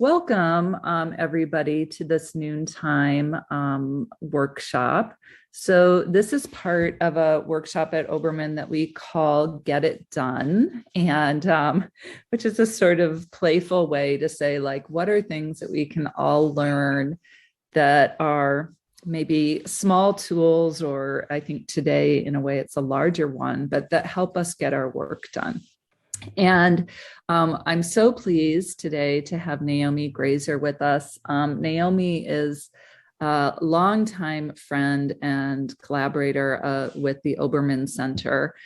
Welcome, everybody, to this noontime workshop. So this is part of a workshop at Obermann that we call Get It Done, and which is a sort of playful way to say, like, what are things that we can all learn that are maybe small tools, or I think today, in a way, it's a larger one, but that help us get our work done. And I'm so pleased today to have Naomi Grazer with us. Naomi is a longtime friend and collaborator with the Obermann Center.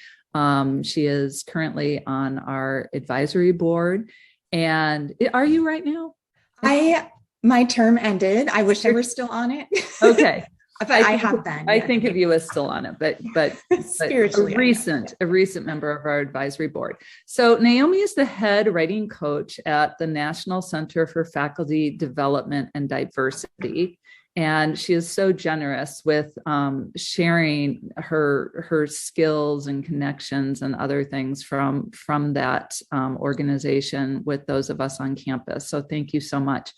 She is currently on our advisory board. And are you right now? My term ended. I wish I were still on it. Okay. But I have been. I think of you as still on it, but spiritually, a recent member of our advisory board. So Naomi is the head writing coach at the National Center for Faculty Development and Diversity. And she is so generous with sharing her skills and connections and other things from that organization with those of us on campus. So thank you so much.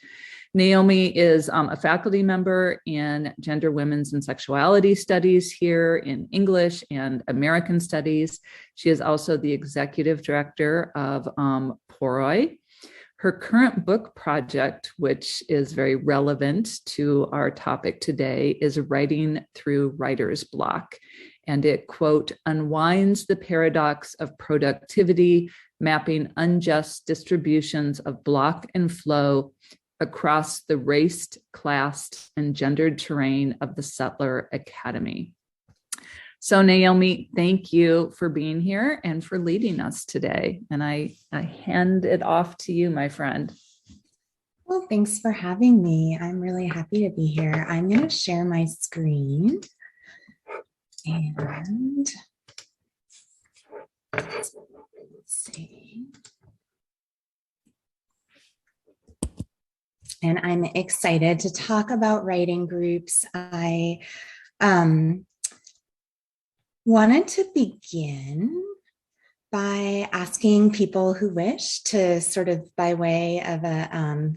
Naomi is a faculty member in Gender, Women's, and Sexuality Studies here in English and American Studies. She is also the executive director of POROI. Her current book project, which is very relevant to our topic today, is Writing Through Writer's Block. And it, quote, unwinds the paradox of productivity, mapping unjust distributions of block and flow across the raced, classed, and gendered terrain of the settler academy. So Naomi, thank you for being here and for leading us today. And I hand it off to you, my friend. Well, thanks for having me. I'm really happy to be here. I'm going to share my screen. And let's see. And I'm excited to talk about writing groups. I wanted to begin by asking people who wish to sort of by way of a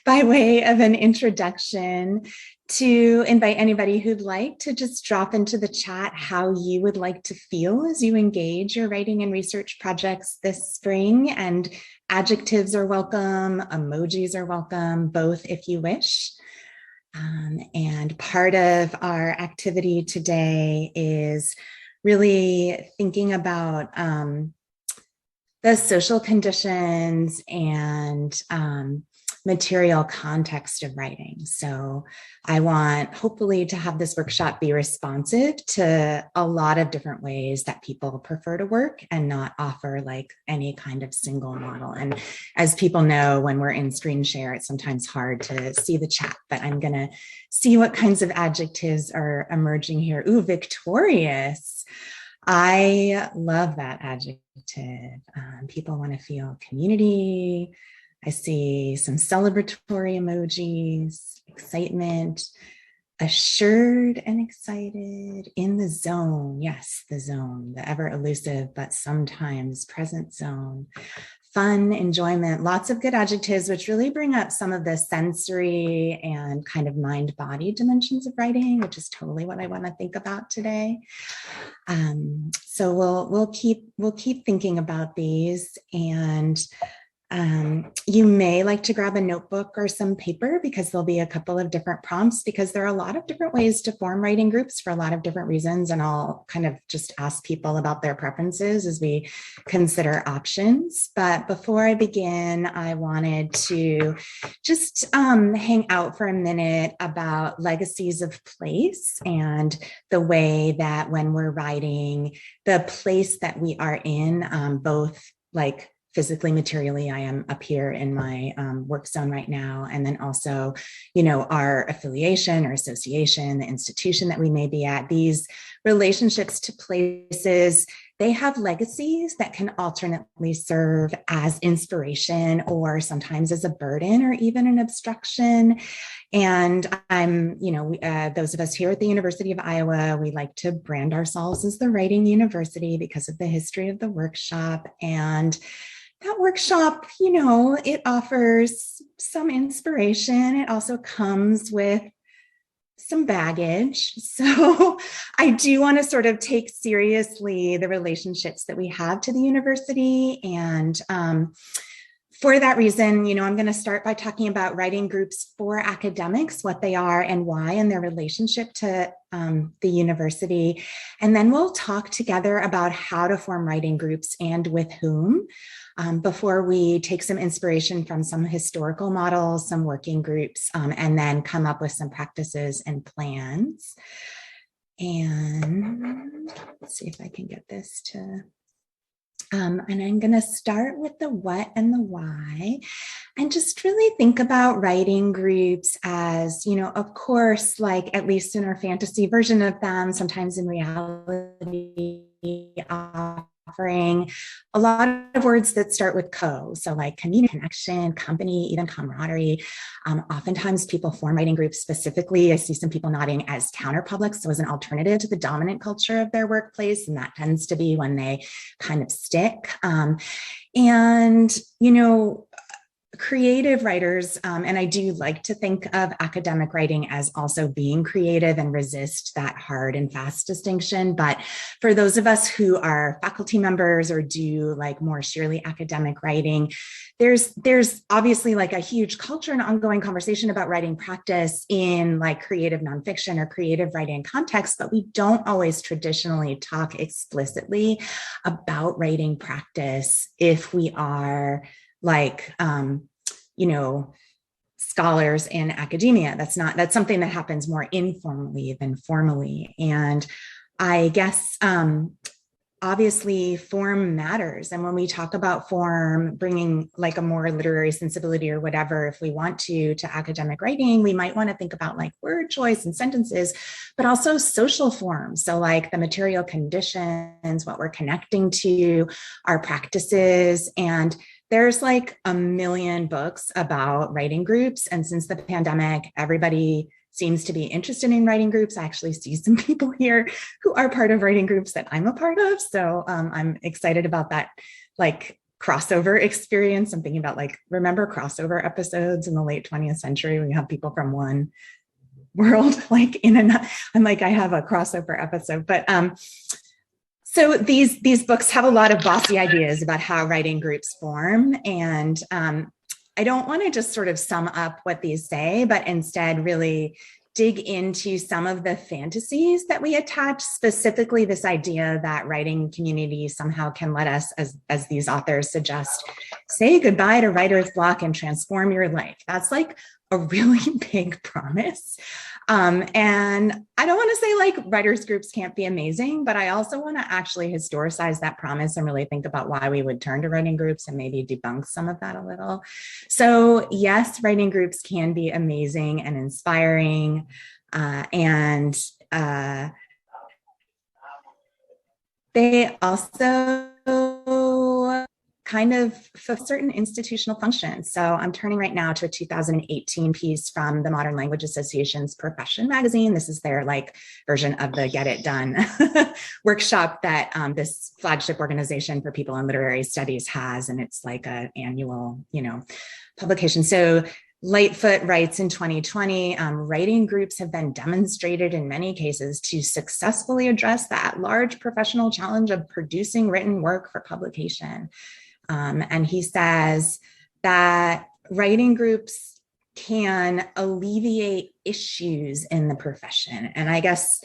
by way of an introduction, to invite anybody who'd like to just drop into the chat how you would like to feel as you engage your writing and research projects this spring. And adjectives are welcome, emojis are welcome, both if you wish. And part of our activity today is really thinking about the social conditions and material context of writing. So I want hopefully to have this workshop be responsive to a lot of different ways that people prefer to work and not offer like any kind of single model. And as people know, when we're in screen share, it's sometimes hard to see the chat, but I'm gonna see what kinds of adjectives are emerging here. Ooh, victorious. I love that adjective. People want to feel community. I see some celebratory emojis, excitement, assured and excited, in the zone. Yes, the zone, the ever elusive, but sometimes present zone. Fun, enjoyment, lots of good adjectives, which really bring up some of the sensory and kind of mind-body dimensions of writing, which is totally what I want to think about today. So we'll keep thinking about these, and you may like to grab a notebook or some paper, because there'll be a couple of different prompts, because there are a lot of different ways to form writing groups for a lot of different reasons. And I'll kind of just ask people about their preferences as we consider options. But before I begin, I wanted to just hang out for a minute about legacies of place and the way that when we're writing, the place that we are in, both like physically, materially, I am up here in my work zone right now. And then also, our affiliation or association, the institution that we may be at, these relationships to places, they have legacies that can alternately serve as inspiration or sometimes as a burden or even an obstruction. And those of us here at the University of Iowa, we like to brand ourselves as the writing university because of the history of the workshop. And that workshop, it offers some inspiration. It also comes with some baggage. So I do want to sort of take seriously the relationships that we have to the university. And for that reason, I'm going to start by talking about writing groups for academics, what they are and why, and their relationship to the university. And then we'll talk together about how to form writing groups and with whom, before we take some inspiration from some historical models, some working groups, and then come up with some practices and plans. And let's see if I can get this to... and I'm going to start with the what and the why, and just really think about writing groups as, of course, like at least in our fantasy version of them, sometimes in reality, offering a lot of words that start with co. So like community, connection, company, even camaraderie. Oftentimes people form writing groups specifically, I see some people nodding, as counterpublics, so as an alternative to the dominant culture of their workplace. And that tends to be when they kind of stick. Creative writers, and I do like to think of academic writing as also being creative and resist that hard and fast distinction. But for those of us who are faculty members or do like more sheerly academic writing, there's obviously like a huge culture and ongoing conversation about writing practice in like creative nonfiction or creative writing context, but we don't always traditionally talk explicitly about writing practice if we are like, scholars in academia. That's something that happens more informally than formally. And I guess, obviously form matters. And when we talk about form, bringing like a more literary sensibility or whatever, if we want to academic writing, we might want to think about like word choice and sentences, but also social forms. So like the material conditions, what we're connecting to, our practices. And there's like a million books about writing groups. And since the pandemic, everybody seems to be interested in writing groups. I actually see some people here who are part of writing groups that I'm a part of. So I'm excited about that like crossover experience. I'm thinking about like, remember crossover episodes in the late 20th century? We have people from one world like in another. I'm like, I have a crossover episode, but so these books have a lot of bossy ideas about how writing groups form. And I don't want to just sort of sum up what these say, but instead really dig into some of the fantasies that we attach, specifically this idea that writing community somehow can let us, as these authors suggest, say goodbye to writer's block and transform your life. That's like a really big promise. And I don't want to say like writers groups can't be amazing, but I also want to actually historicize that promise and really think about why we would turn to writing groups and maybe debunk some of that a little. So yes, writing groups can be amazing and inspiring. And they also kind of fulfill certain institutional functions. So I'm turning right now to a 2018 piece from the Modern Language Association's Profession magazine. This is their like version of the Get It Done workshop that this flagship organization for people in literary studies has. And it's like an annual, publication. So Lightfoot writes in 2020, writing groups have been demonstrated in many cases to successfully address the at-large professional challenge of producing written work for publication. And he says that writing groups can alleviate issues in the profession. And I guess,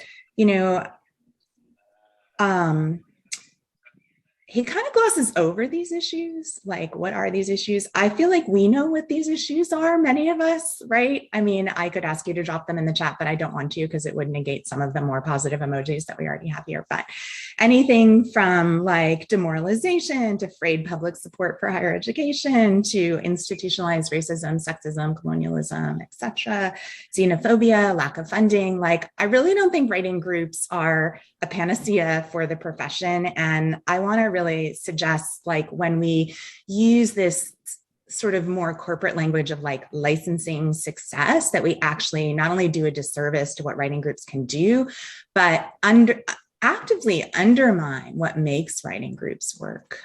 he kind of glosses over these issues. Like, what are these issues? I feel like we know what these issues are, many of us, right? I mean, I could ask you to drop them in the chat, but I don't want to because it would negate some of the more positive emojis that we already have here. But anything from like demoralization to frayed public support for higher education to institutionalized racism, sexism, colonialism, etc., xenophobia, lack of funding. Like, I really don't think writing groups are a panacea for the profession. And I want to really suggest, like, when we use this sort of more corporate language of like licensing success, that we actually not only do a disservice to what writing groups can do, but actively undermine what makes writing groups work.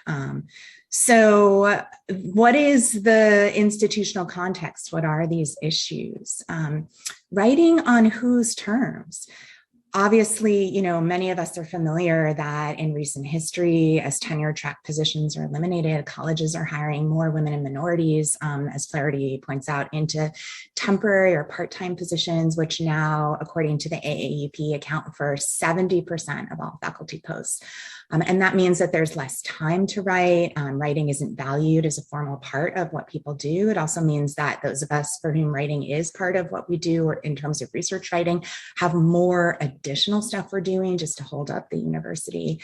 So what is the institutional context? What are these issues? Writing on whose terms? Obviously, you know, many of us are familiar that in recent history, as tenure track positions are eliminated, colleges are hiring more women and minorities, as Flaherty points out, into temporary or part-time positions, which now, according to the AAUP, account for 70% of all faculty posts. And that means that there's less time to write. Writing isn't valued as a formal part of what people do. It also means that those of us for whom writing is part of what we do, or in terms of research writing, have more additional stuff we're doing just to hold up the university.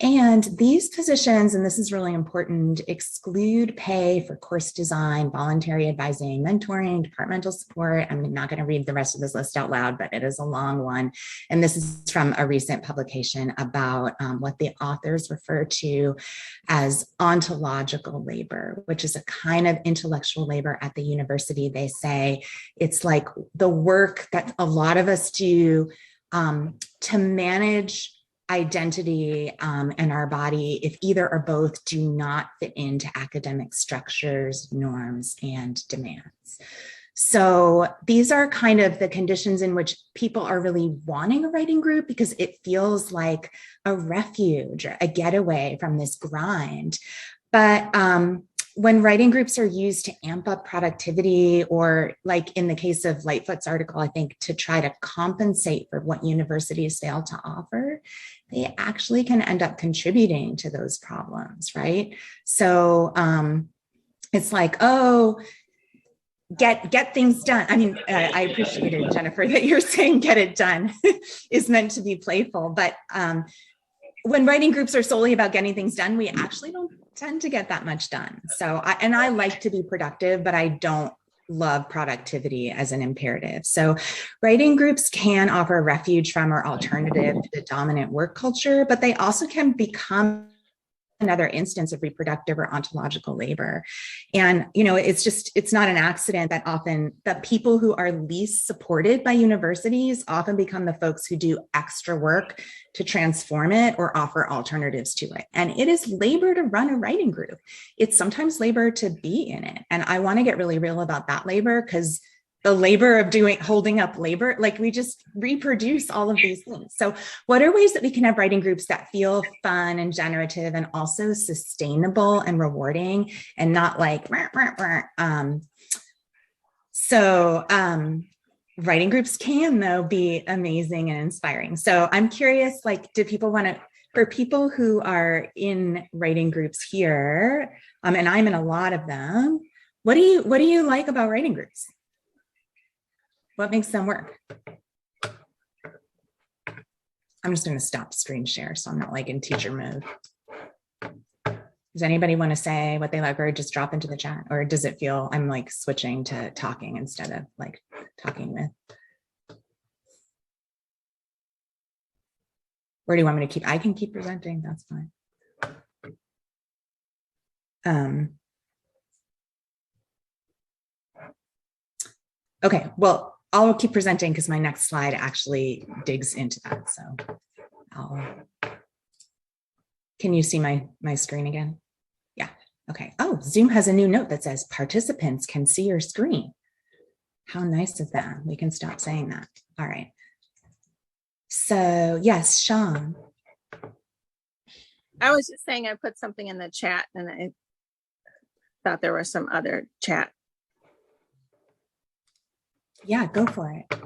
And these positions, and this is really important, exclude pay for course design, voluntary advising, mentoring, departmental support. I'm not going to read the rest of this list out loud, but it is a long one. And this is from a recent publication about what the authors refer to as ontological labor, which is a kind of intellectual labor at the university. They say it's like the work that a lot of us do to manage identity and our body if either or both do not fit into academic structures, norms, and demands. So these are kind of the conditions in which people are really wanting a writing group because it feels like a refuge, a getaway from this grind. But when writing groups are used to amp up productivity, or like in the case of Lightfoot's article, I think to try to compensate for what universities fail to offer, they actually can end up contributing to those problems, right? So it's like, oh, get things done. I mean, I appreciated, Jennifer, that you're saying get it done is meant to be playful, but when writing groups are solely about getting things done, we actually don't tend to get that much done. So, I like to be productive, but I don't love productivity as an imperative. So writing groups can offer a refuge from or alternative to the dominant work culture, but they also can become another instance of reproductive or ontological labor. And, you know, it's not an accident that often the people who are least supported by universities often become the folks who do extra work to transform it or offer alternatives to it. And it is labor to run a writing group. It's sometimes labor to be in it. And I want to get really real about that labor, because the labor of holding up labor, like we just reproduce all of these things. So what are ways that we can have writing groups that feel fun and generative and also sustainable and rewarding and not like, writing groups can though be amazing and inspiring. So I'm curious, like, do people want to, for people who are in writing groups here, and I'm in a lot of them, what do you like about writing groups? What makes them work? I'm just going to stop screen share so I'm not like in teacher mode. Does anybody want to say what they like, or just drop into the chat? Or does it feel I'm like switching to talking instead of like talking with? Where do you want me to keep? I can keep presenting. That's fine. Okay, well, I'll keep presenting because my next slide actually digs into that. So can you see my screen again? Yeah, okay. Oh, Zoom has a new note that says participants can see your screen. How nice of them. We can stop saying that. All right. So yes, Sean. I was just saying I put something in the chat and I thought there was some other chat. Yeah, go for it.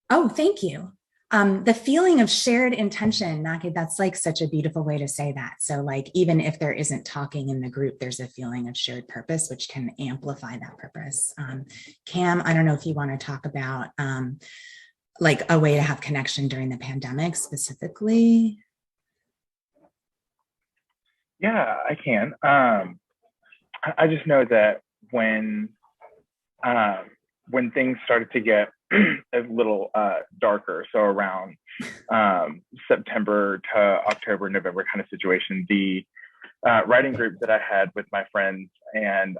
Oh, thank you. The feeling of shared intention, Naki, that's like such a beautiful way to say that. So like, even if there isn't talking in the group, there's a feeling of shared purpose, which can amplify that purpose. Cam, I don't know if you want to talk about like a way to have connection during the pandemic specifically. Yeah, I can. I just know that when things started to get a little darker, so around September to October, November kind of situation, the writing group that I had with my friends, and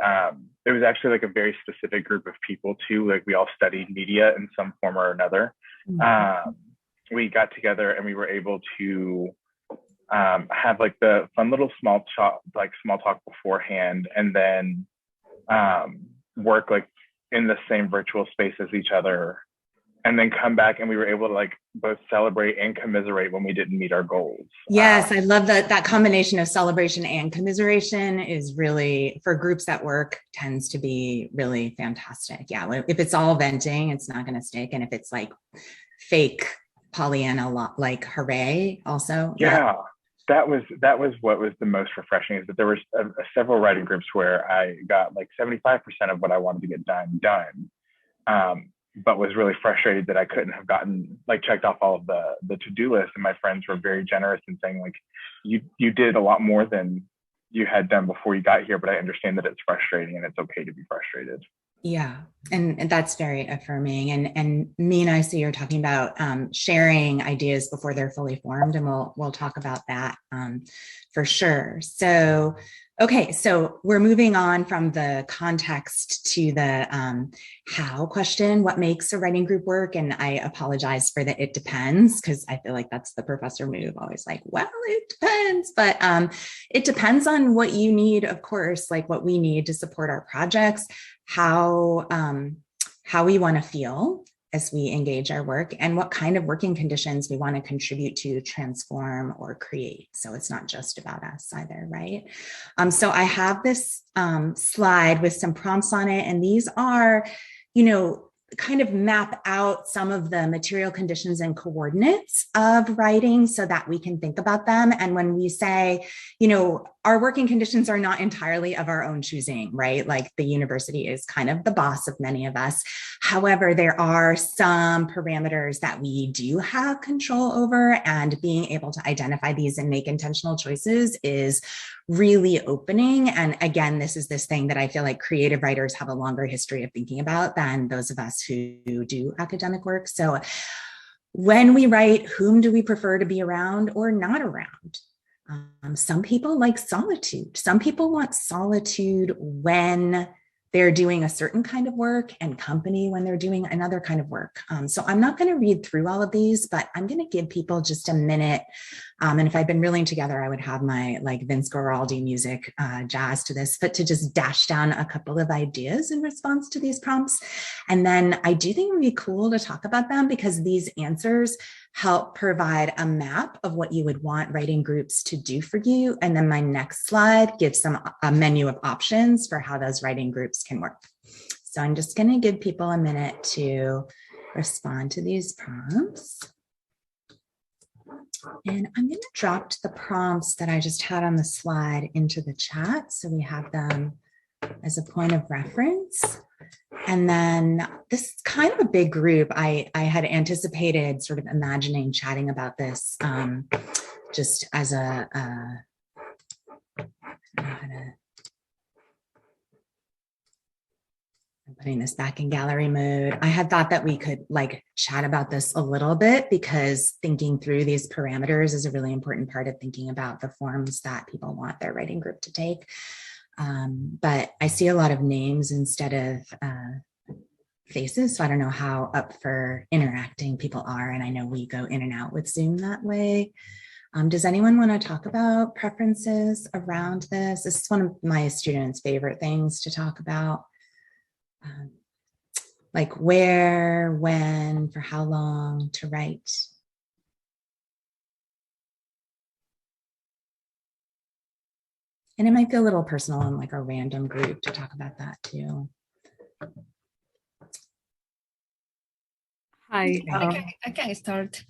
it was actually like a very specific group of people too. Like we all studied media in some form or another. we got together and we were able to have like the fun little small talk beforehand, and then work like in the same virtual space as each other, and then come back and we were able to like both celebrate and commiserate when we didn't meet our goals. Yes, I love that combination of celebration and commiseration is really, for groups that work, tends to be really fantastic. Yeah, if it's all venting, it's not going to stick. And if it's like fake Pollyanna, like hooray also. Yeah. That was what was the most refreshing, is that there were several writing groups where I got like 75% of what I wanted to get done, but was really frustrated that I couldn't have gotten like checked off all of the to-do list. And my friends were very generous in saying like, you did a lot more than you had done before you got here, but I understand that it's frustrating and it's okay to be frustrated. Yeah, and that's very affirming. And Mina, I see you're talking about sharing ideas before they're fully formed, and we'll talk about that for sure. So, okay, so we're moving on from the context to the how question, what makes a writing group work? And I apologize for the it depends, because I feel like that's the professor move, always like, well, it depends. But it depends on what you need, of course, like what we need to support our projects, how we want to feel as we engage our work, and what kind of working conditions we want to contribute to transform or create. So it's not just about us either, right? So I have this slide with some prompts on it, and these are, kind of map out some of the material conditions and coordinates of writing so that we can think about them. And when we say, our working conditions are not entirely of our own choosing, right? Like the university is kind of the boss of many of us. However, there are some parameters that we do have control over, and being able to identify these and make intentional choices is really opening. And again, this is this thing that I feel like creative writers have a longer history of thinking about than those of us who do academic work. So when we write, whom do we prefer to be around or not around? Some people like solitude. Some people want solitude when they're doing a certain kind of work, and company when they're doing another kind of work. So I'm not going to read through all of these, but I'm going to give people just a minute. And if I'd been reeling together, I would have my like Vince Guaraldi music jazz to this, but to just dash down a couple of ideas in response to these prompts. And then I do think it would be cool to talk about them, because these answers help provide a map of what you would want writing groups to do for you. And then my next slide gives a menu of options for how those writing groups can work. So I'm just going to give people a minute to respond to these prompts. And I'm going to drop the prompts that I just had on the slide into the chat, so we have them as a point of reference. And then this is kind of a big group. I had anticipated sort of imagining chatting about this just as I'm putting this back in gallery mode. I had thought that we could like chat about this a little bit, because thinking through these parameters is a really important part of thinking about the forms that people want their writing group to take. But I see a lot of names instead of faces, so I don't know how up for interacting people are, and I know we go in and out with Zoom that way. Does anyone want to talk about preferences around this? This is one of my students' favorite things to talk about. Like where, when, for how long to write. And it might feel a little personal in like a random group to talk about that too. Hi, I can start.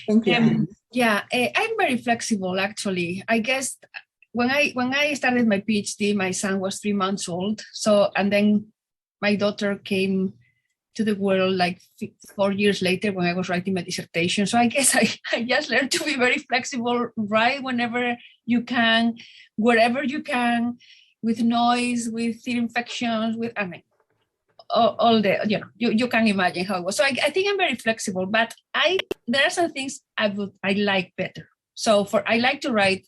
Thank you. Yeah, I'm very flexible actually. I guess when I started my PhD, my son was 3 months old. So, and then my daughter came to the world like 4 years later when I was writing my dissertation. So I guess I just learned to be very flexible, write whenever you can, wherever you can, with noise, with ear infections, with, I mean, all the, you can imagine how it was. So I think I'm very flexible, but there are some things I like better. So I like to write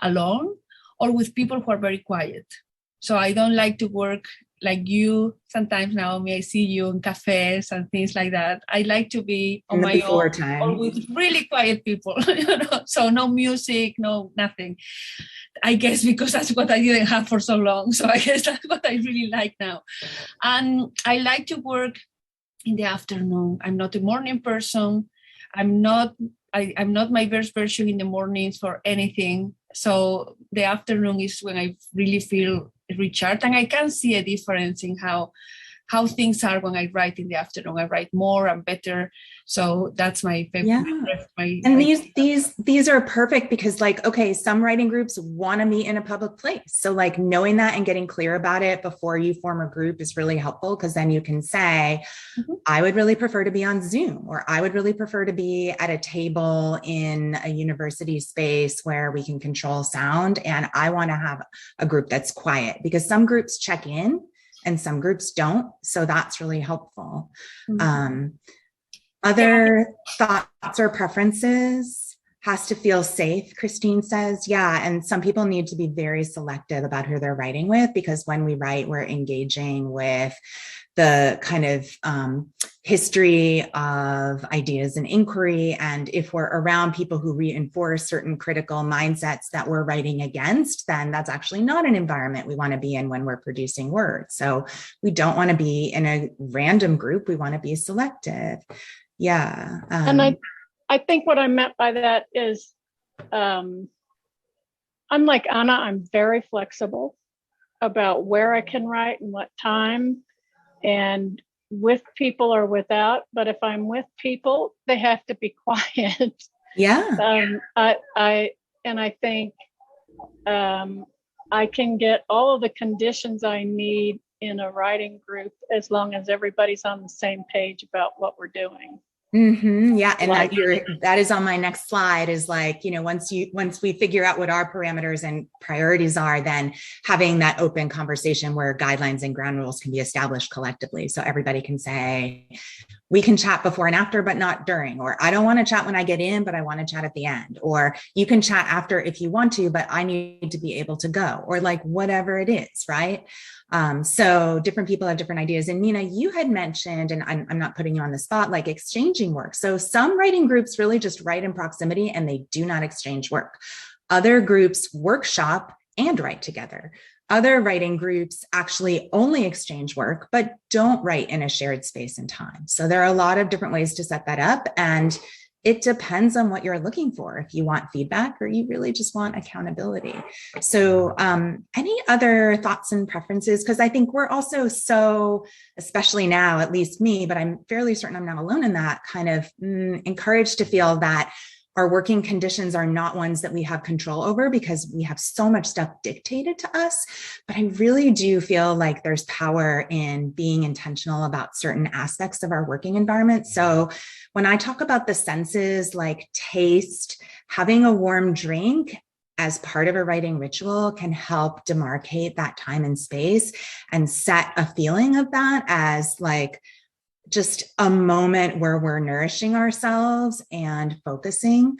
alone or with people who are very quiet. So I don't like to work like you, sometimes, Naomi, I see you in cafes and things like that. I like to be on my own or with really quiet people, so no music, no nothing. I guess because that's what I didn't have for so long. So I guess that's what I really like now. And I like to work in the afternoon. I'm not a morning person. I'm not my best version in the mornings for anything. So the afternoon is when I really feel recharged, and I can see a difference in how things are when I write in the afternoon. I write more and better. So that's my favorite. And these are perfect because, like, okay, some writing groups want to meet in a public place. So like knowing that and getting clear about it before you form a group is really helpful, because then you can say, I would really prefer to be on Zoom, or I would really prefer to be at a table in a university space where we can control sound. And I want to have a group that's quiet, because some groups check in and some groups don't. So that's really helpful. Other thoughts or preferences: has to feel safe, Christine says. Yeah, and some people need to be very selective about who they're writing with, because when we write, we're engaging with the kind of history of ideas and inquiry. And if we're around people who reinforce certain critical mindsets that we're writing against, then that's actually not an environment we want to be in when we're producing words. So we don't want to be in a random group. We want to be selective. Yeah. And I think what I meant by that is, I'm like Anna, I'm very flexible about where I can write and what time, and with people or without. But if I'm with people, they have to be quiet. Yeah. I think I can get all of the conditions I need in a writing group as long as everybody's on the same page about what we're doing. Yeah, and that is on my next slide, is like, you know, once we figure out what our parameters and priorities are, then having that open conversation where guidelines and ground rules can be established collectively, so everybody can say, we can chat before and after, but not during, or I don't want to chat when I get in, but I want to chat at the end, or you can chat after if you want to, but I need to be able to go, or like whatever it is, right? So different people have different ideas. And Nina, you had mentioned, and I'm not putting you on the spot, like exchanging work. So some writing groups really just write in proximity and they do not exchange work. Other groups workshop and write together. Other writing groups actually only exchange work, but don't write in a shared space and time. So there are a lot of different ways to set that up. And it depends on what you're looking for, if you want feedback or you really just want accountability. So any other thoughts and preferences? Because I think we're also so, especially now, at least me, but I'm fairly certain I'm not alone in that, kind of encouraged to feel that our working conditions are not ones that we have control over, because we have so much stuff dictated to us. But I really do feel like there's power in being intentional about certain aspects of our working environment. So when I talk about the senses, like taste, having a warm drink as part of a writing ritual can help demarcate that time and space and set a feeling of that as like just a moment where we're nourishing ourselves and focusing.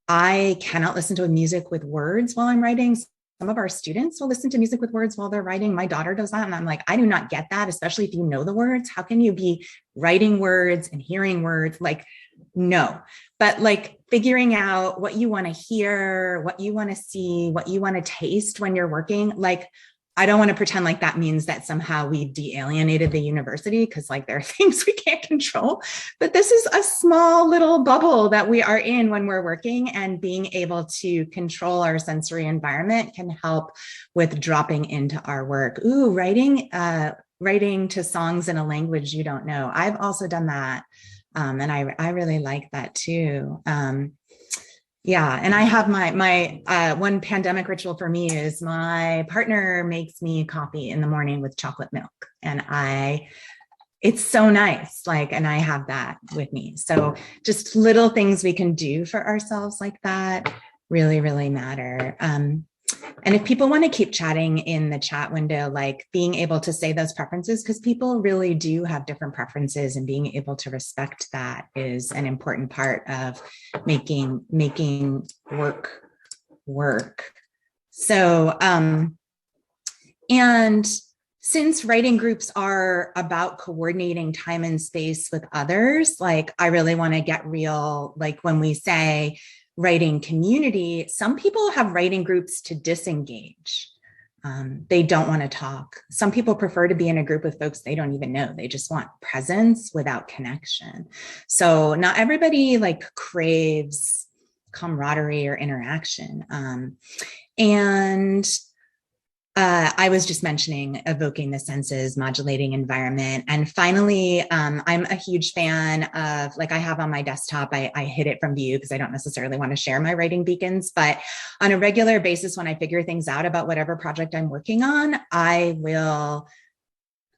I cannot listen to music with words while I'm writing. Some of our students will listen to music with words while they're writing. My daughter does that. And I'm like, I do not get that, especially if you know the words. How can you be writing words and hearing words? Like, no. But like figuring out what you want to hear, what you want to see, what you want to taste when you're working, like, I don't want to pretend like that means that somehow we de-alienated the university, because like there are things we can't control, but this is a small little bubble that we are in when we're working, and being able to control our sensory environment can help with dropping into our work. Ooh, writing to songs in a language you don't know. I've also done that. And I really like that too. Yeah, and I have my one pandemic ritual for me is my partner makes me coffee in the morning with chocolate milk, and it's so nice, like, and I have that with me. So just little things we can do for ourselves like that really, really matter. And if people want to keep chatting in the chat window, like being able to say those preferences, because people really do have different preferences, and being able to respect that is an important part of making work. So, and since writing groups are about coordinating time and space with others, like I really want to get real, like when we say writing community, some people have writing groups to disengage. They don't want to talk. Some people prefer to be in a group with folks they don't even know. They just want presence without connection. So not everybody like craves camaraderie or interaction. I was just mentioning evoking the senses, modulating environment. And finally, I'm a huge fan of, like I have on my desktop, I hid it from view because I don't necessarily want to share my writing beacons, but on a regular basis, when I figure things out about whatever project I'm working on, I will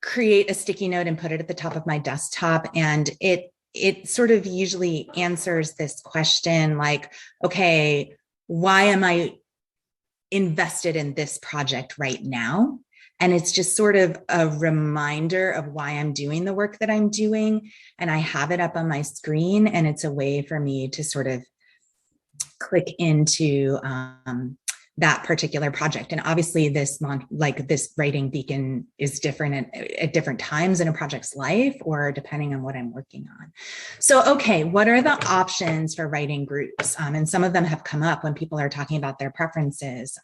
create a sticky note and put it at the top of my desktop. And it sort of usually answers this question like, okay, why am I invested in this project right now? And it's just sort of a reminder of why I'm doing the work that I'm doing. And I have it up on my screen, and it's a way for me to sort of click into that particular project. And obviously this writing beacon is different at different times in a project's life, or depending on what I'm working on. So, okay, what are the options for writing groups? And some of them have come up when people are talking about their preferences.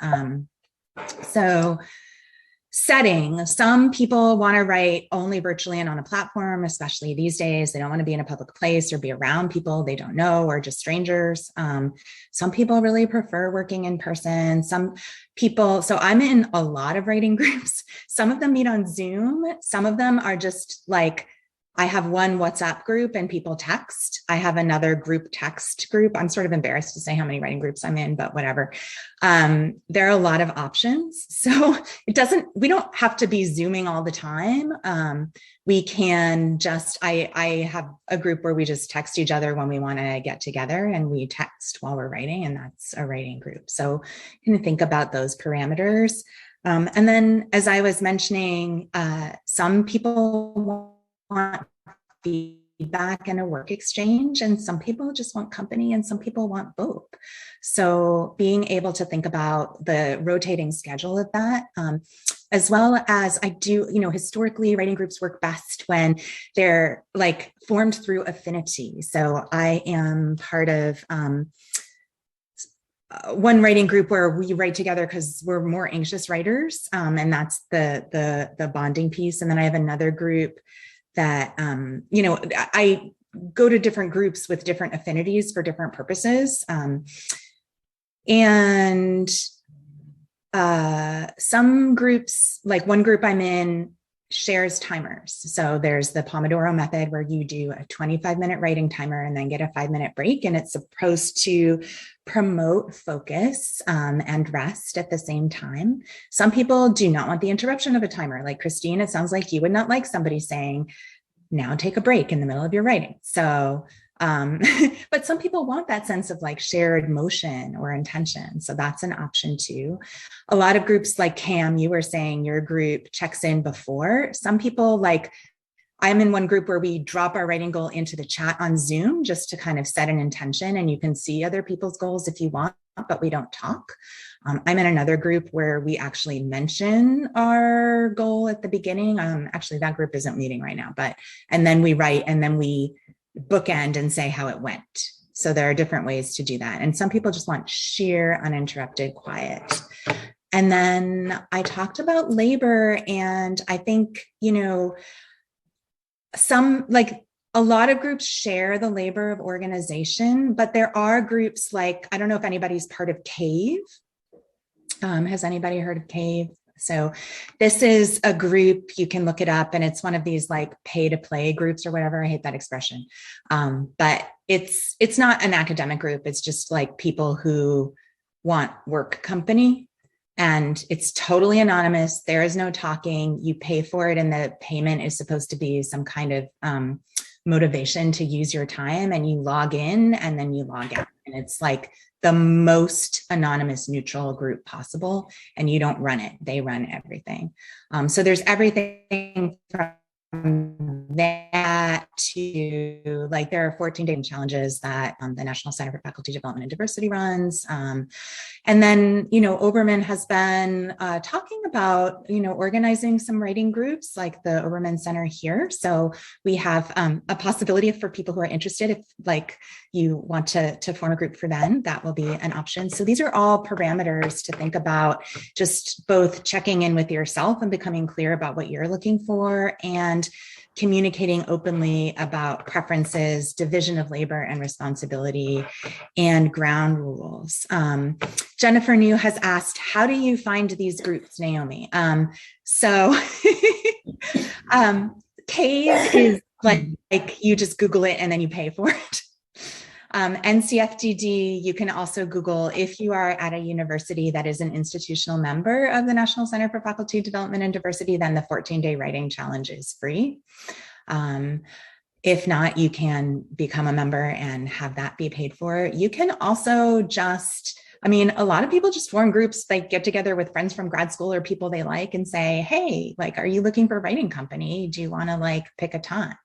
So setting, some people want to write only virtually and on a platform, especially these days. They don't want to be in a public place or be around people they don't know or just strangers. Some people really prefer working in person. Some people, so I'm in a lot of writing groups. Some of them meet on Zoom. Some of them are just like, I have one WhatsApp group and people text. I have another group text group. I'm sort of embarrassed to say how many writing groups I'm in, but whatever. There are a lot of options. So we don't have to be Zooming all the time. We can just, I have a group where we just text each other when we want to get together, and we text while we're writing, and that's a writing group. So you can think about those parameters. And then, as I was mentioning, some people want feedback and a work exchange, and some people just want company, and some people want both. So being able to think about the rotating schedule of that, as well as I do, historically writing groups work best when they're like formed through affinity. So I am part of one writing group where we write together because we're more anxious writers, and that's the bonding piece. And then I have another group that, I go to different groups with different affinities for different purposes. Some groups, like one group I'm in, shares timers. So there's the Pomodoro method where you do a 25-minute writing timer and then get a 5-minute break. And it's supposed to promote focus and rest at the same time. Some people do not want the interruption of a timer. Like Christine, it sounds like you would not like somebody saying, now take a break in the middle of your writing. So, but some people want that sense of like shared motion or intention. So that's an option too. A lot of groups, like Cam, you were saying your group checks in before. Some people, like I'm in one group where we drop our writing goal into the chat on Zoom just to kind of set an intention, and you can see other people's goals if you want, but we don't talk. I'm in another group where we actually mention our goal at the beginning. Actually, that group isn't meeting right now, and then we write, and then we bookend and say how it went. So there are different ways to do that. And some people just want sheer uninterrupted quiet. And then I talked about labor, and I think, a lot of groups share the labor of organization, but there are groups like, I don't know if anybody's part of CAVE. Has anybody heard of CAVE? So this is a group, you can look it up, and it's one of these like pay to play groups or whatever. I hate that expression. But it's not an academic group. It's just like people who want work company, and it's totally anonymous. There is no talking. You pay for it, and the payment is supposed to be some kind of motivation to use your time, and you log in and then you log out. And it's like the most anonymous, neutral group possible, and you don't run it. They run everything. So there's everything from from that to like, there are 14-day challenges that the National Center for Faculty Development and Diversity runs. And then, Obermann has been talking about, organizing some writing groups like the Obermann Center here. So we have a possibility for people who are interested, if like you want to form a group for them, that will be an option. So these are all parameters to think about, just both checking in with yourself and becoming clear about what you're looking for, and communicating openly about preferences, division of labor and responsibility, and ground rules. Jennifer New has asked, how do you find these groups, Naomi? CAVE is like you just Google it and then you pay for it. NCFDD, you can also Google if you are at a university that is an institutional member of the National Center for Faculty Development and Diversity, then the 14-day writing challenge is free. If not, you can become a member and have that be paid for. You can also just, a lot of people just form groups, like get together with friends from grad school or people they like and say, hey, like, are you looking for a writing company? Do you want to like pick a time?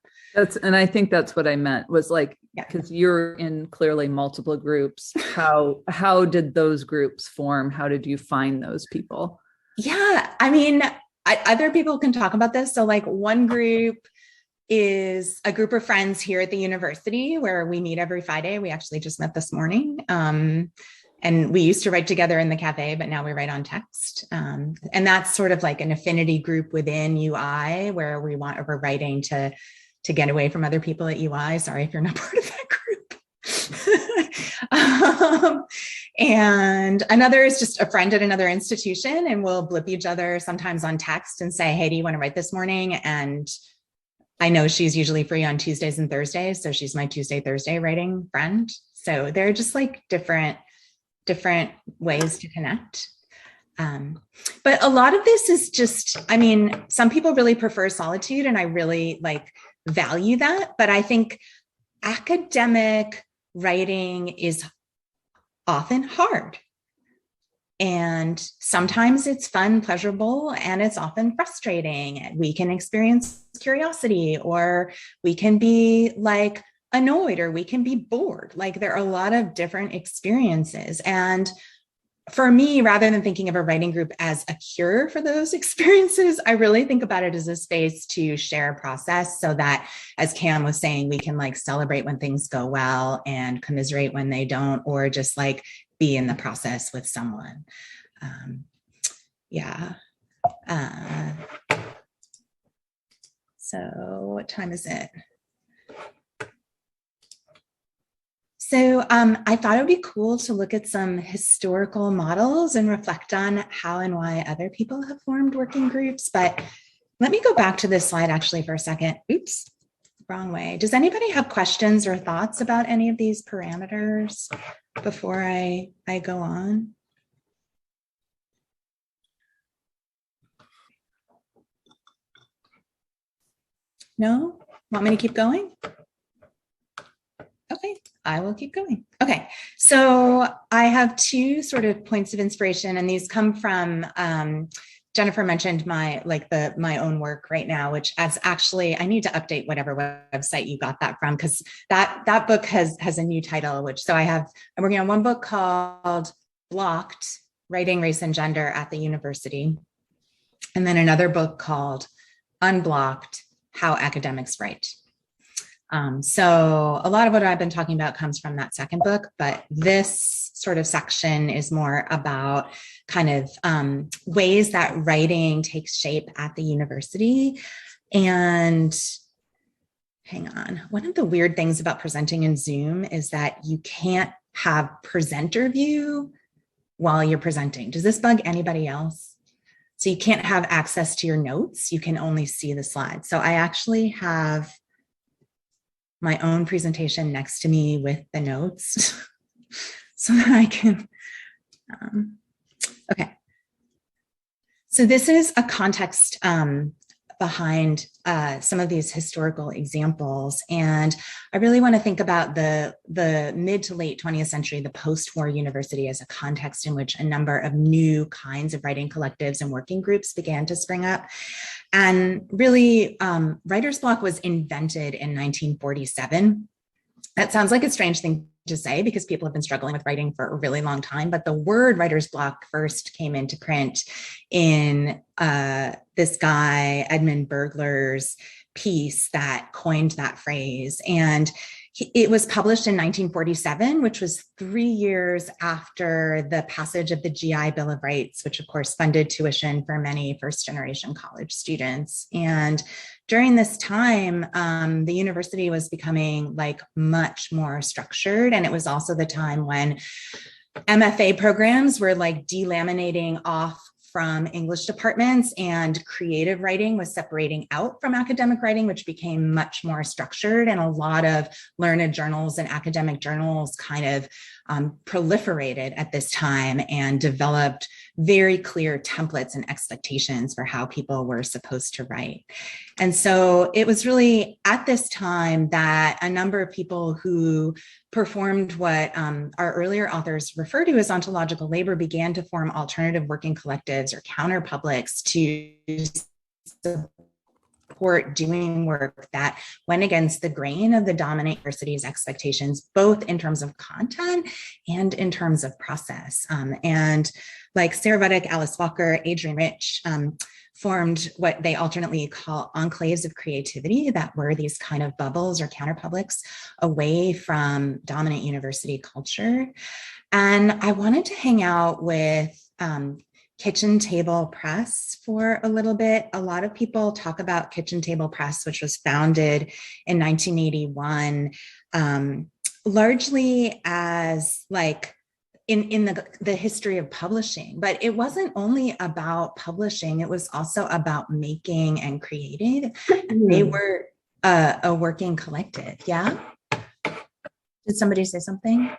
And I think that's what I meant was like, because you're in clearly multiple groups. How did those groups form? How did you find those people? Yeah, other people can talk about this. So like one group is a group of friends here at the university where we meet every Friday. We actually just met this morning. And we used to write together in the cafe, but now we write on text. And that's sort of like an affinity group within UI where we're writing to get away from other people at UI. Sorry if you're not part of that group. And another is just a friend at another institution, and we'll blip each other sometimes on text and say, hey, do you want to write this morning? And I know she's usually free on Tuesdays and Thursdays, so she's my Tuesday, Thursday writing friend. So they're just like different ways to connect. But a lot of this is just, some people really prefer solitude, and I really value that. But I think academic writing is often hard. And sometimes it's fun, pleasurable, and it's often frustrating. We can experience curiosity, or we can be like annoyed, or we can be bored. Like there are a lot of different experiences. And for me, rather than thinking of a writing group as a cure for those experiences, I really think about it as a space to share process, so that, as Cam was saying, we can like celebrate when things go well and commiserate when they don't, or just like be in the process with someone. So what time is it? So I thought it would be cool to look at some historical models and reflect on how and why other people have formed working groups. But let me go back to this slide actually for a second. Oops, wrong way. Does anybody have questions or thoughts about any of these parameters before I go on? No? Want me to keep going? Okay, I will keep going. Okay, so I have two sort of points of inspiration, and these come from, Jennifer mentioned my own work right now, which as actually, I need to update whatever website you got that from, because that book has a new title, I'm working on one book called Blocked, Writing Race and Gender at the University, and then another book called Unblocked, How Academics Write. So a lot of what I've been talking about comes from that second book, but this sort of section is more about kind of ways that writing takes shape at the university. And hang on, one of the weird things about presenting in Zoom is that you can't have presenter view while you're presenting. Does this bug anybody else? So you can't have access to your notes. You can only see the slides. So I actually have my own presentation next to me with the notes so that I can, okay. So this is a context behind some of these historical examples. And I really want to think about the mid to late 20th century, the post-war university, as a context in which a number of new kinds of writing collectives and working groups began to spring up. And really, writer's block was invented in 1947. That sounds like a strange thing to say because people have been struggling with writing for a really long time, but the word writer's block first came into print in this guy, Edmund Bergler's piece that coined that phrase. And it was published in 1947, which was 3 years after the passage of the GI Bill of Rights, which of course funded tuition for many first-generation college students. And during this time, the university was becoming like much more structured. And it was also the time when MFA programs were like delaminating off from English departments, and creative writing was separating out from academic writing, which became much more structured. And a lot of learned journals and academic journals kind of proliferated at this time and developed very clear templates and expectations for how people were supposed to write. And so it was really at this time that a number of people who performed what our earlier authors refer to as ontological labor began to form alternative working collectives or counterpublics to support doing work that went against the grain of the dominant university's expectations, both in terms of content and in terms of process. And like Sarah Ruddick, Alice Walker, Adrienne Rich, formed what they alternately call enclaves of creativity that were these kind of bubbles or counterpublics away from dominant university culture. And I wanted to hang out with Kitchen Table Press for a little bit. A lot of people talk about Kitchen Table Press, which was founded in 1981, largely as like in the history of publishing, but it wasn't only about publishing, it was also about making and creating. They were a working collective. Yeah. Did somebody say something?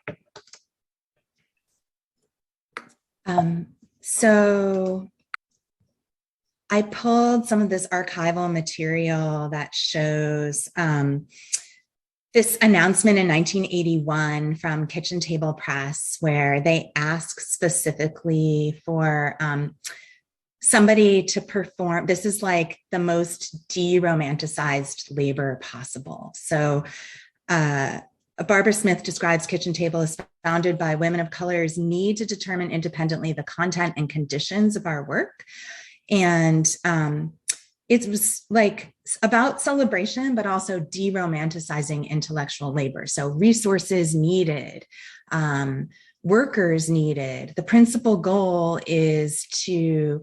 So I pulled some of this archival material that shows this announcement in 1981 from Kitchen Table Press, where they asked specifically for somebody to perform. This is like the most de-romanticized labor possible. So Barbara Smith describes Kitchen Table as founded by women of color's need to determine independently the content and conditions of our work. And it was like about celebration, but also de-romanticizing intellectual labor. So resources needed, workers needed. The principal goal is to,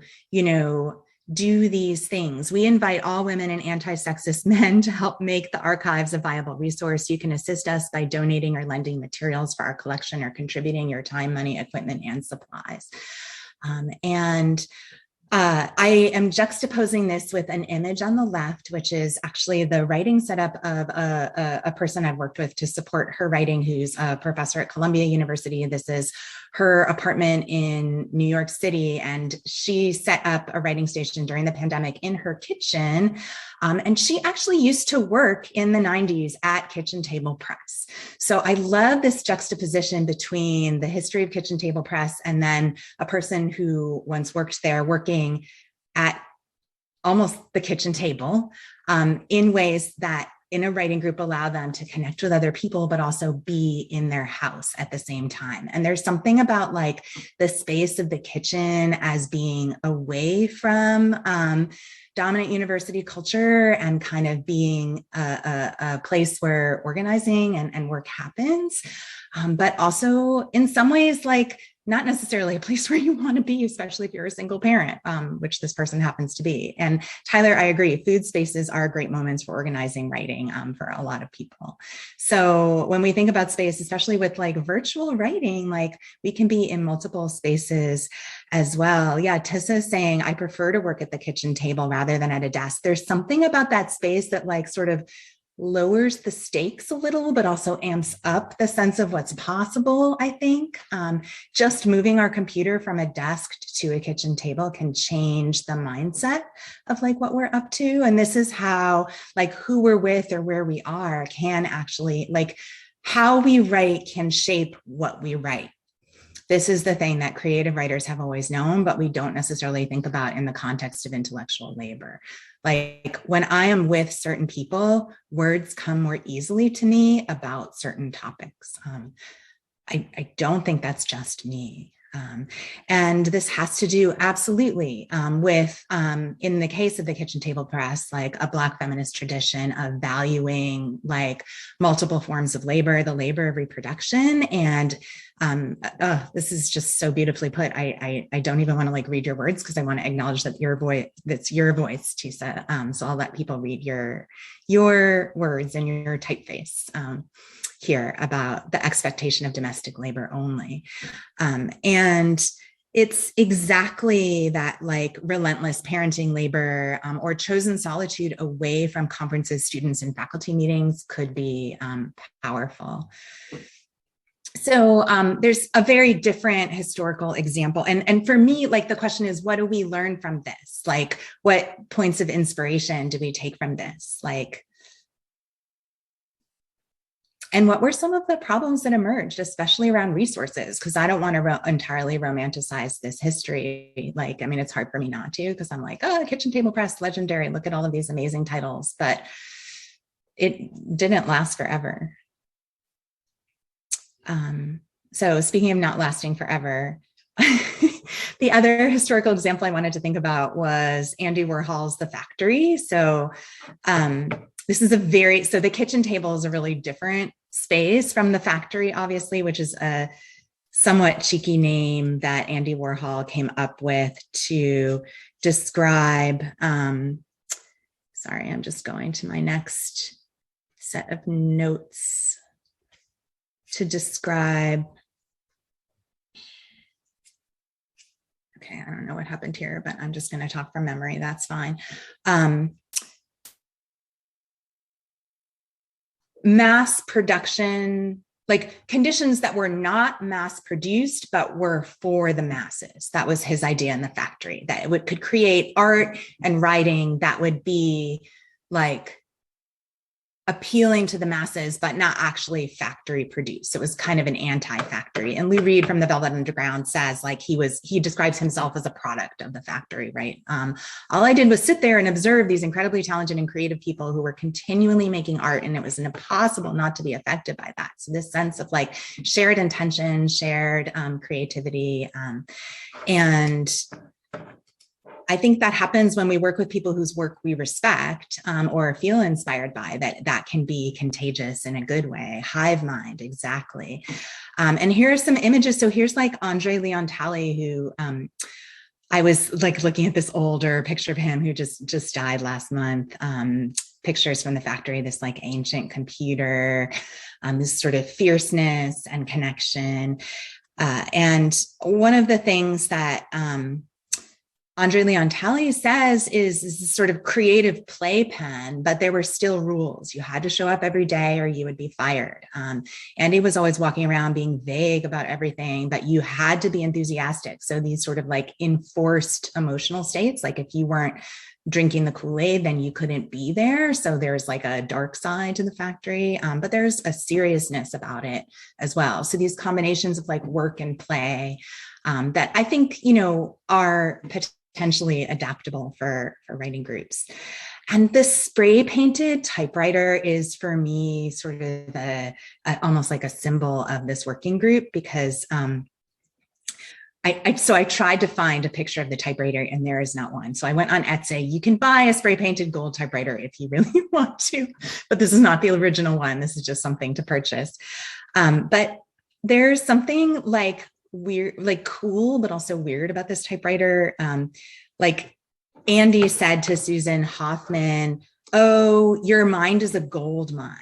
do these things. We invite all women and anti-sexist men to help make the archives a viable resource. You can assist us by donating or lending materials for our collection or contributing your time, money, equipment, and supplies. I am juxtaposing this with an image on the left, which is actually the writing setup of a person I've worked with to support her writing, who's a professor at Columbia University. This is her apartment in New York City, and she set up a writing station during the pandemic in her kitchen. And she actually used to work in the 90s at Kitchen Table Press. So I love this juxtaposition between the history of Kitchen Table Press and then a person who once worked there working at almost the kitchen table in ways that in a writing group allow them to connect with other people, but also be in their house at the same time. And there's something about like the space of the kitchen as being away from dominant university culture and kind of being a place where organizing and work happens, but also in some ways like not necessarily a place where you want to be, especially if you're a single parent, which this person happens to be. And Tyler, I agree, food spaces are great moments for organizing writing for a lot of people. So when we think about space, especially with like virtual writing, like we can be in multiple spaces as well. Yeah, Tessa is saying, I prefer to work at the kitchen table rather than at a desk. There's something about that space that like sort of lowers the stakes a little, but also amps up the sense of what's possible, I think. Just moving our computer from a desk to a kitchen table can change the mindset of like what we're up to. And this is how like who we're with or where we are can actually, like how we write can shape what we write. This is the thing that creative writers have always known, but we don't necessarily think about in the context of intellectual labor. Like when I am with certain people, words come more easily to me about certain topics. I don't think that's just me. And this has to do absolutely with, in the case of the kitchen table press, like a Black feminist tradition of valuing like multiple forms of labor, the labor of reproduction. And this is just so beautifully put. I don't even want to like read your words because I want to acknowledge that that's your voice, Tisa. So I'll let people read your words and your typeface here about the expectation of domestic labor only. And it's exactly that like relentless parenting labor or chosen solitude away from conferences, students, and faculty meetings could be powerful. So there's a very different historical example. And for me, like the question is, what do we learn from this? Like what points of inspiration do we take from this? Like, and what were some of the problems that emerged, especially around resources? Because I don't want to entirely romanticize this history. Like, I mean, it's hard for me not to, because I'm like, oh, Kitchen Table Press, legendary. Look at all of these amazing titles. But it didn't last forever. So speaking of not lasting forever, the other historical example I wanted to think about was Andy Warhol's The Factory. So this is so the kitchen table is a really different space from The Factory, obviously, which is a somewhat cheeky name that Andy Warhol came up with to describe, sorry, I'm just going to my next set of notes to describe, okay, I don't know what happened here, but I'm just going to talk from memory, that's fine. Mass production, like conditions that were not mass produced, but were for the masses. That was his idea in The Factory, that it could create art and writing that would be like appealing to the masses, but not actually factory produced. It was kind of an anti-factory. And Lou Reed from the Velvet Underground says like he describes himself as a product of the factory, right? All I did was sit there and observe these incredibly talented and creative people who were continually making art, and it was impossible not to be affected by that. So this sense of like shared intention, shared creativity, and I think that happens when we work with people whose work we respect or feel inspired by, that can be contagious in a good way. Hive mind, exactly. And here are some images. So here's like Andre Leon Talley, who I was like looking at this older picture of him who just died last month. Pictures from The Factory, this like ancient computer, this sort of fierceness and connection. And one of the things that Andre Leon Talley says is this sort of creative playpen, but there were still rules. You had to show up every day or you would be fired. Andy was always walking around being vague about everything, but you had to be enthusiastic. So these sort of like enforced emotional states, like if you weren't drinking the Kool-Aid, then you couldn't be there. So there's like a dark side to The Factory, but there's a seriousness about it as well. So these combinations of like work and play that I think, are potentially adaptable for writing groups. And the spray painted typewriter is for me sort of almost like a symbol of this working group, because I tried to find a picture of the typewriter and there is not one. So I went on Etsy. You can buy a spray painted gold typewriter if you really want to, but this is not the original one. This is just something to purchase. But there's something like weird, like cool, but also weird about this typewriter. Like Andy said to Susan Hoffman, oh, your mind is a gold mine.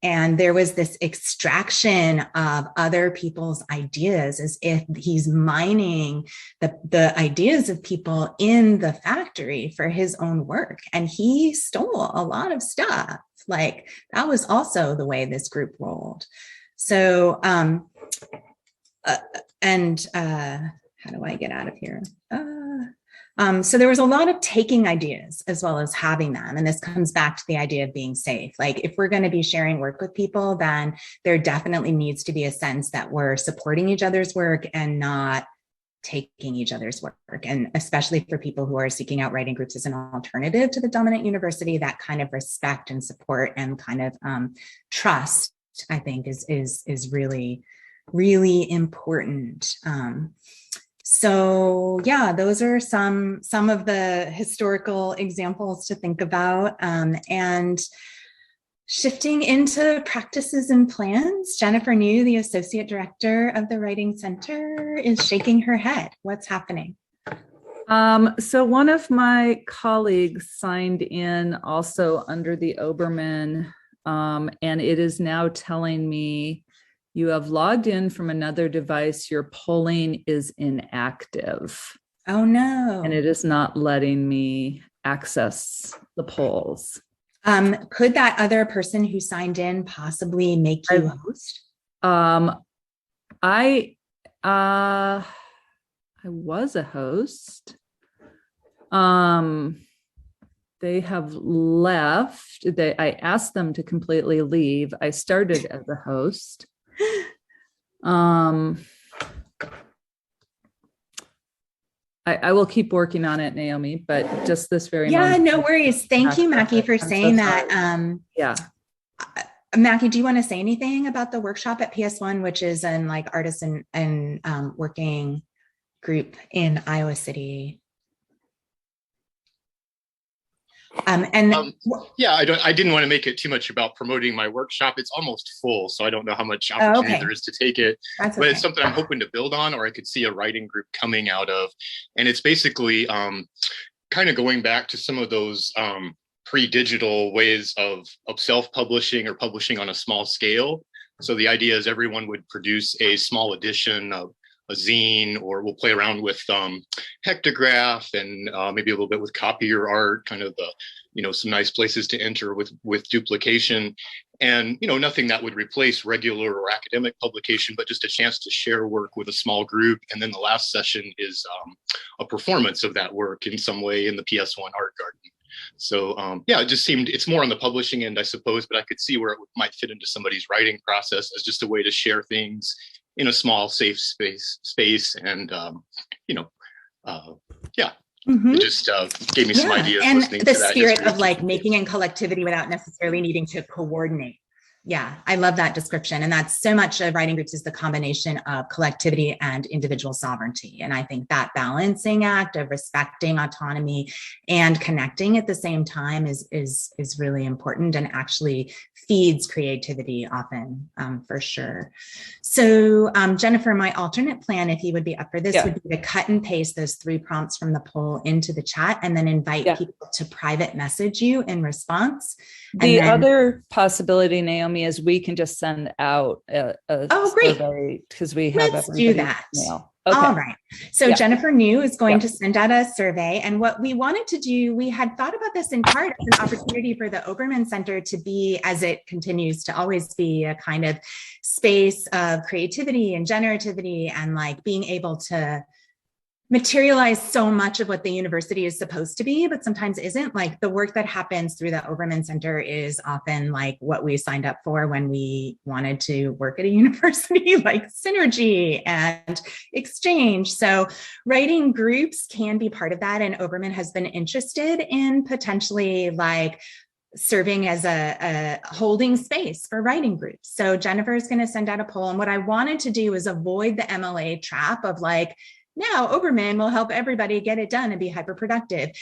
And there was this extraction of other people's ideas, as if he's mining the ideas of people in the factory for his own work. And he stole a lot of stuff. Like that was also the way this group rolled. So, how do I get out of here? So there was a lot of taking ideas as well as having them. And this comes back to the idea of being safe. Like if we're going to be sharing work with people, then there definitely needs to be a sense that we're supporting each other's work and not taking each other's work. And especially for people who are seeking out writing groups as an alternative to the dominant university, that kind of respect and support and kind of trust, I think is really, really important. So yeah, those are some of the historical examples to think about. And shifting into practices and plans, Jennifer New, the Associate Director of the Writing Center, is shaking her head. What's happening? So one of my colleagues signed in also under the Obermann, and it is now telling me you have logged in from another device. Your polling is inactive. Oh no. And it is not letting me access the polls. Could that other person who signed in possibly make you host? I was a host. They have left. I asked them to completely leave. I started as a host. I will keep working on it, Naomi, but just this very moment. No worries. Thank you, Mackie, for saying that. Yeah. Mackie, do you want to say anything about the workshop at PS1, which is an like artisan and working group in Iowa City? Yeah, I didn't want to make it too much about promoting my workshop. It's almost full, so I don't know how much opportunity there is to take it. But it's something I'm hoping to build on, or I could see a writing group coming out of. And it's basically kind of going back to some of those pre-digital ways of self-publishing or publishing on a small scale. So the idea is everyone would produce a small edition of a zine, or we'll play around with hectograph and maybe a little bit with copier art, kind of some nice places to enter with duplication, and nothing that would replace regular or academic publication, but just a chance to share work with a small group. And then the last session is a performance of that work in some way in the PS1 Art Garden. So it just seemed it's more on the publishing end, I suppose, but I could see where it might fit into somebody's writing process as just a way to share things in a small, safe space, and it just gave me some ideas. And listening the to that spirit history. of like making in collectivity without necessarily needing to coordinate. Yeah, I love that description. And that's so much of writing groups is the combination of collectivity and individual sovereignty. And I think that balancing act of respecting autonomy and connecting at the same time is really important and actually feeds creativity often, for sure. So Jennifer, my alternate plan, if you would be up for this, would be to cut and paste those 3 prompts from the poll into the chat and then invite people to private message you in response. The other possibility, Naomi, is we can just send out a survey because we have Let's do that. Email. Okay. All right. So Jennifer New is going to send out a survey. And what we wanted to do, we had thought about this in part as an opportunity for the Obermann Center to be, as it continues to always be, a kind of space of creativity and generativity and like being able to materialize so much of what the university is supposed to be, but sometimes isn't. Like the work that happens through the Obermann Center is often like what we signed up for when we wanted to work at a university, like synergy and exchange. So writing groups can be part of that. And Obermann has been interested in potentially like serving as a holding space for writing groups. So Jennifer is going to send out a poll. And what I wanted to do is avoid the MLA trap of like, now Obermann will help everybody get it done and be hyperproductive.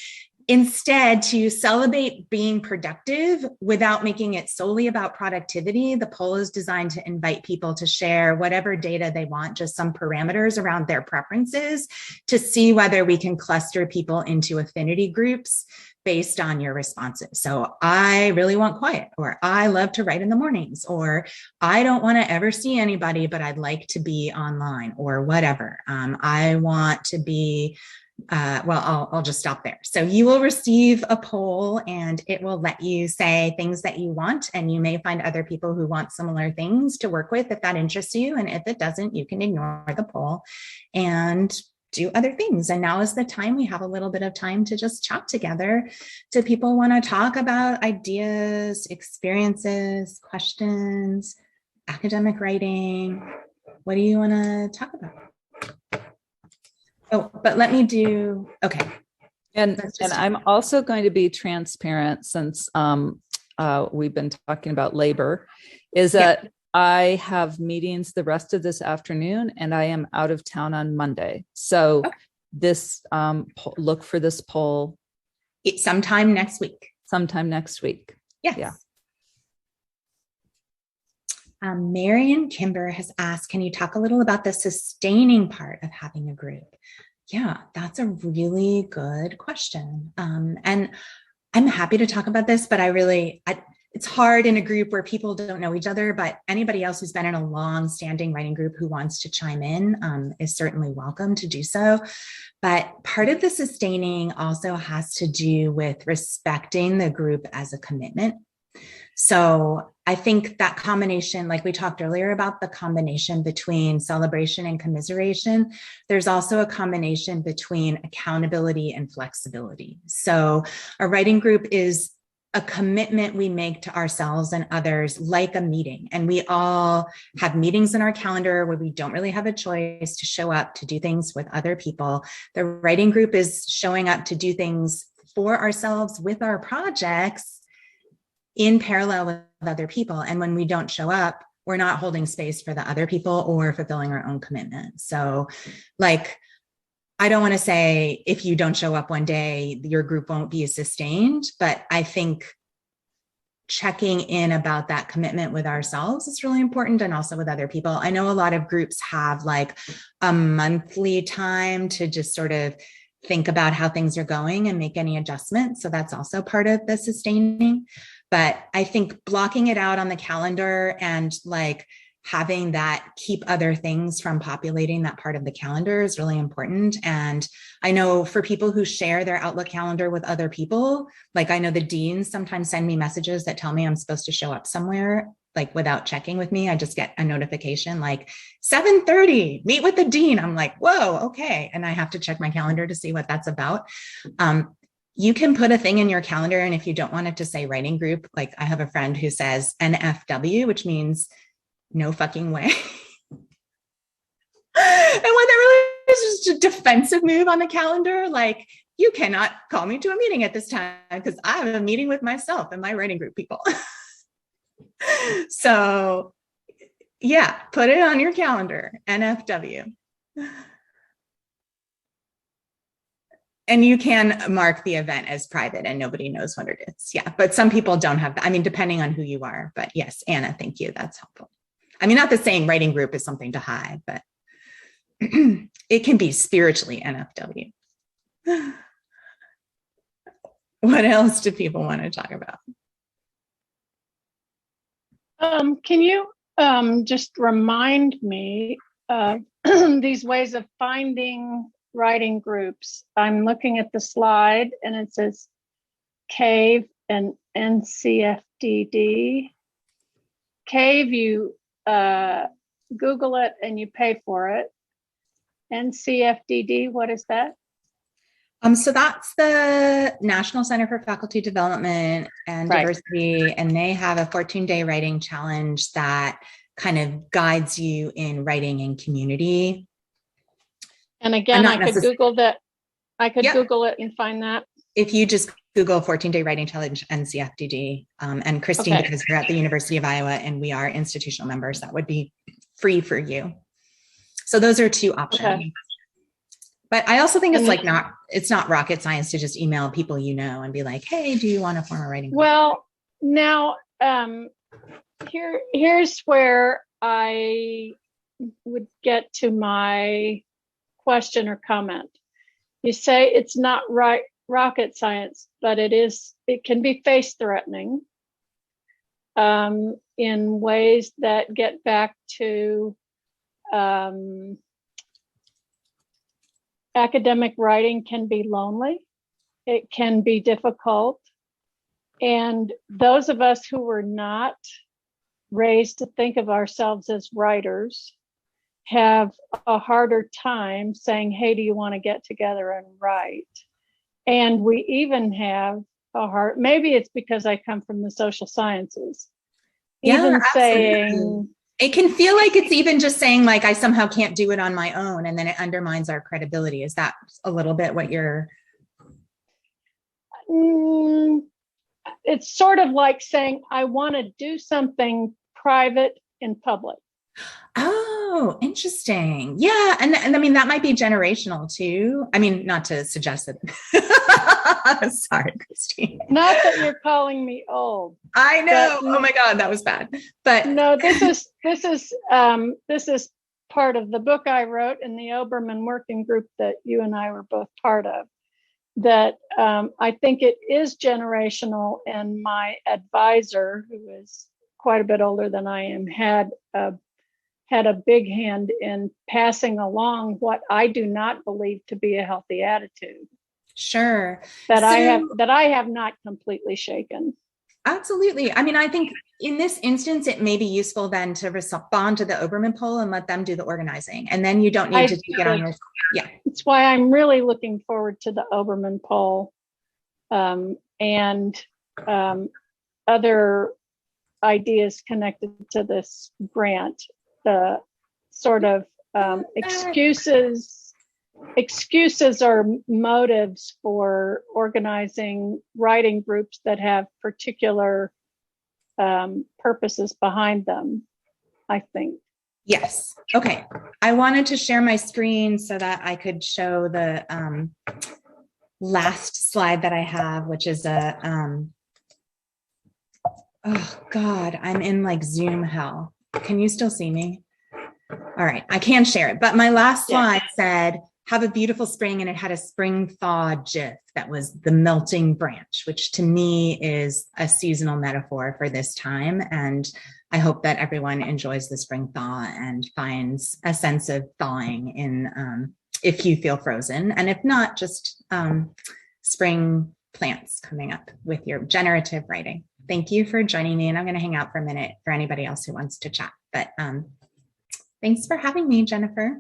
Instead, to celebrate being productive without making it solely about productivity, the poll is designed to invite people to share whatever data they want, just some parameters around their preferences, to see whether we can cluster people into affinity groups based on your responses. So I really want quiet, or I love to write in the mornings, or I don't want to ever see anybody, but I'd like to be online, or whatever. I want to be I'll just stop there. So you will receive a poll and it will let you say things that you want, and you may find other people who want similar things to work with if that interests you. And if it doesn't, you can ignore the poll and do other things. And now is the time. We have a little bit of time to just chat together. Do people want to talk about ideas, experiences, questions, academic writing? What do you want to talk about? Oh, but let me do, okay. And I'm also going to be transparent, since we've been talking about labor, is that I have meetings the rest of this afternoon and I am out of town on Monday. So this, look for this poll. It's sometime next week. Sometime next week. Yes. Yeah. Marion Kimber has asked, can you talk a little about the sustaining part of having a group? Yeah, that's a really good question. And I'm happy to talk about this, but it's hard in a group where people don't know each other, but anybody else who's been in a long-standing writing group who wants to chime in is certainly welcome to do so. But part of the sustaining also has to do with respecting the group as a commitment. So I think that combination, like we talked earlier about the combination between celebration and commiseration, there's also a combination between accountability and flexibility. So a writing group is a commitment we make to ourselves and others, like a meeting. And we all have meetings in our calendar where we don't really have a choice to show up to do things with other people. The writing group is showing up to do things for ourselves with our projects in parallel with other people. And when we don't show up, we're not holding space for the other people or fulfilling our own commitment. So like, I don't want to say if you don't show up one day, your group won't be sustained, but I think checking in about that commitment with ourselves is really important, and also with other people. I know a lot of groups have like a monthly time to just sort of think about how things are going and make any adjustments. So that's also part of the sustaining. But I think blocking it out on the calendar and like having that keep other things from populating that part of the calendar is really important. And I know for people who share their Outlook calendar with other people, like I know the deans sometimes send me messages that tell me I'm supposed to show up somewhere, like without checking with me. I just get a notification like 7:30, meet with the dean. I'm like, whoa, okay. And I have to check my calendar to see what that's about. You can put a thing in your calendar, and if you don't want it to say writing group, like I have a friend who says NFW, which means no fucking way. And what that really is just a defensive move on the calendar. Like, you cannot call me to a meeting at this time because I have a meeting with myself and my writing group people. So yeah, put it on your calendar, NFW. And you can mark the event as private and nobody knows what it is. Yeah, but some people don't have that. I mean, depending on who you are. But yes, Anna, thank you. That's helpful. I mean, not the saying writing group is something to hide, but it can be spiritually NFW. What else do people want to talk about? Can you just remind me of these ways of finding writing groups? I'm looking at the slide and it says CAVE and NCFDD. CAVE, you Google it and you pay for it. NCFDD, what is that? So that's the National Center for Faculty Development and Diversity, and they have a 14-day writing challenge that kind of guides you in writing in community. And again, I could Google that. I could Google it and find that. If you just Google 14-day writing challenge NCFDD, and Christine, because we're at the University of Iowa and we are institutional members, that would be free for you. So those are two options. Okay. But I also think it's not rocket science to just email people you know and be like, hey, do you want to form a writing group? Well, now here's where I would get to my question or comment. You say it's not rocket science, but it can be face threatening in ways that get back to academic writing can be lonely. It can be difficult. And those of us who were not raised to think of ourselves as writers have a harder time saying, hey, do you want to get together and write? And we even have a hard, maybe it's because I come from the social sciences. Yeah, even absolutely. saying, it can feel like it's even just saying like, I somehow can't do it on my own. And then it undermines our credibility. Is that a little bit what you're? It's sort of like saying, I want to do something private in public. Oh, interesting. Yeah. And I mean, that might be generational too. I mean, not to suggest that. Sorry, Christine. Not that you're calling me old. I know. Oh my God, that was bad. But no, this is part of the book I wrote in the Obermann working group that you and I were both part of. That I think it is generational, and my advisor, who is quite a bit older than I am, had a big hand in passing along what I do not believe to be a healthy attitude. Sure. That I have not completely shaken. Absolutely. I mean, I think in this instance, it may be useful then to respond to the Obermann poll and let them do the organizing. And then you don't need to take it on your, yeah. That's why I'm really looking forward to the Obermann poll and other ideas connected to this grant. The sort of excuses or motives for organizing writing groups that have particular purposes behind them, I think. Yes. Okay. I wanted to share my screen so that I could show the last slide that I have, which is a, oh God, I'm in like Zoom hell. Can you still see me? All right. I can share it, but my last slide said, have a beautiful spring, and it had a spring thaw gif that was the melting branch, which to me is a seasonal metaphor for this time. And I hope that everyone enjoys the spring thaw and finds a sense of thawing in if you feel frozen, and if not, just spring plants coming up with your generative writing. Thank you for joining me, and I'm going to hang out for a minute for anybody else who wants to chat. But thanks for having me, Jennifer.